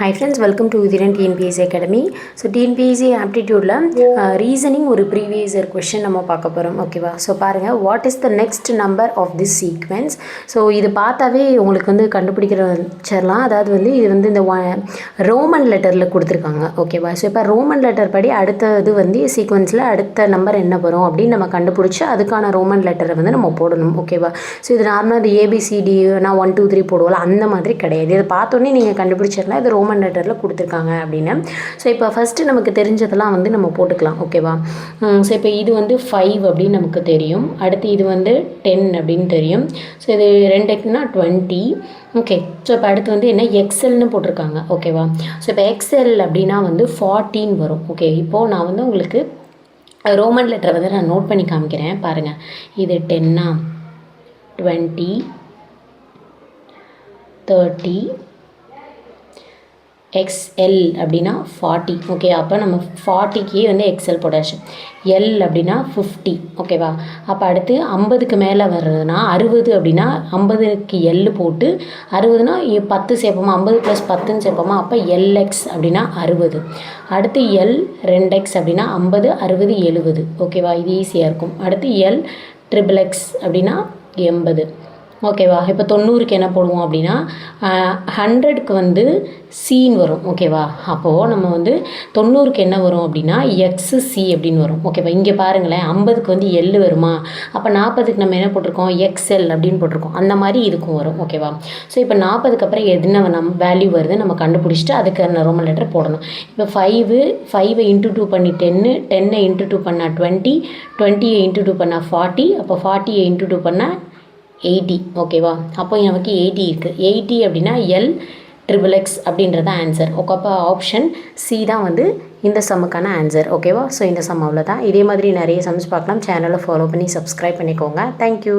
Hi friends, welcome to Udhiran TNPSC Academy. So TNPSC aptitude reasoning ஒரு previous year question நம்ம பார்க்க போகிறோம் ஓகேவா. ஸோ பாருங்கள், what is the next number of this sequence. So இது பார்த்தாவே உங்களுக்கு வந்து கண்டுபிடிக்கிற வச்சிடலாம். அதாவது வந்து இது வந்து இந்த ரோமன் லெட்டரில் கொடுத்துருக்காங்க ஓகேவா. ஸோ இப்போ ரோமன் லெட்டர் படி அடுத்தது வந்து சீக்வென்ஸில் அடுத்த நம்பர் என்ன வரும் அப்படின்னு நம்ம கண்டுபிடிச்சி அதுக்கான ரோமன் லெட்டரை வந்து நம்ம போடணும் ஓகேவா. ஸோ இது நார்மலாக இது ஏபிசிடி நான் 1 2 3 போடுவோம் அந்த மாதிரி கிடையாது. இதை பார்த்தோன்னே நீங்கள் கண்டுபிடிச்சிடலாம் இது ரோமன் லெட்டரில் கொடுத்துருக்காங்க அப்படின்னு. ஸோ இப்போ ஃபஸ்ட்டு நமக்கு தெரிஞ்சதெல்லாம் வந்து நம்ம போட்டுக்கலாம் ஓகேவா. ஸோ இப்போ இது வந்து 5 அப்படின்னு நமக்கு தெரியும். அடுத்து இது வந்து 10 அப்படின்னு தெரியும். ஸோ இது 2க்குன்னா 20 ஓகே. ஸோ இப்போ அடுத்து வந்து என்ன எக்ஸல்னு போட்டிருக்காங்க ஓகேவா. ஸோ இப்போ எக்ஸல் அப்படின்னா வந்து 14 வரும் ஓகே. இப்போது நான் வந்து உங்களுக்கு ரோமன் லெட்டரை வந்து நான் நோட் பண்ணி காமிக்கிறேன் பாருங்கள். இது 10 20 30 XL அப்படின்னா 40 ஓகே. அப்போ நம்ம 40க்கு வந்து எக்ஸல் போட்டாச்சு. எல் அப்படின்னா 50 ஓகேவா. அப்போ அடுத்து 50க்கு மேலே வர்றதுனா 60 அப்படின்னா 50க்கு எல் போட்டு 60னா 10 சேர்ப்போமா, 50 + 10 சேர்ப்போமா, அப்போ LX அப்படின்னா 60. அடுத்து L 2X அப்படின்னா 50 60 70 ஓகேவா. இது ஈஸியாக இருக்கும். அடுத்து L XXX அப்படின்னா 80 ஓகேவா. இப்போ 90க்கு என்ன போடுவோம் அப்படின்னா 100க்கு வந்து சின்னு வரும் ஓகேவா. அப்போது நம்ம வந்து 90க்கு என்ன வரும் அப்படின்னா XC அப்படின்னு வரும் ஓகேவா. இங்கே பாருங்களேன், 50க்கு வந்து எல் வருமா, அப்போ 40க்கு நம்ம என்ன போட்டிருக்கோம் XL அப்படின்னு போட்டிருக்கோம். அந்த மாதிரி இதுக்கும் வரும் ஓகேவா. ஸோ இப்போ 40க்கு அப்புறம் என்ன நம்ம வேல்யூ வருது நம்ம கண்டுபிடிச்சிட்டு அதுக்கு ரோமன் லெட்டர் போடணும். இப்போ 5 5 × 2 பண்ணி 10 10 × 2 பண்ணால் 20 20 × 2 பண்ணால் 40 அப்போ 40 × 2 பண்ணால் 80 ஓகேவா. அப்போ நமக்கு 80 இருக்குது. 80 அப்படின்னா LXXX அப்படின்றது ஆன்சர் ஓகே. அப்போ ஆப்ஷன் சி தான் வந்து இந்த சம்முக்கான ஆன்சர் ஓகேவா. ஸோ இந்த சம் அவ்வளோதான். இதே மாதிரி நிறைய சம்ஸ் பார்க்கலாம். சேனலை ஃபாலோ பண்ணி சப்ஸ்கிரைப் பண்ணிக்கோங்க. தேங்க்யூ.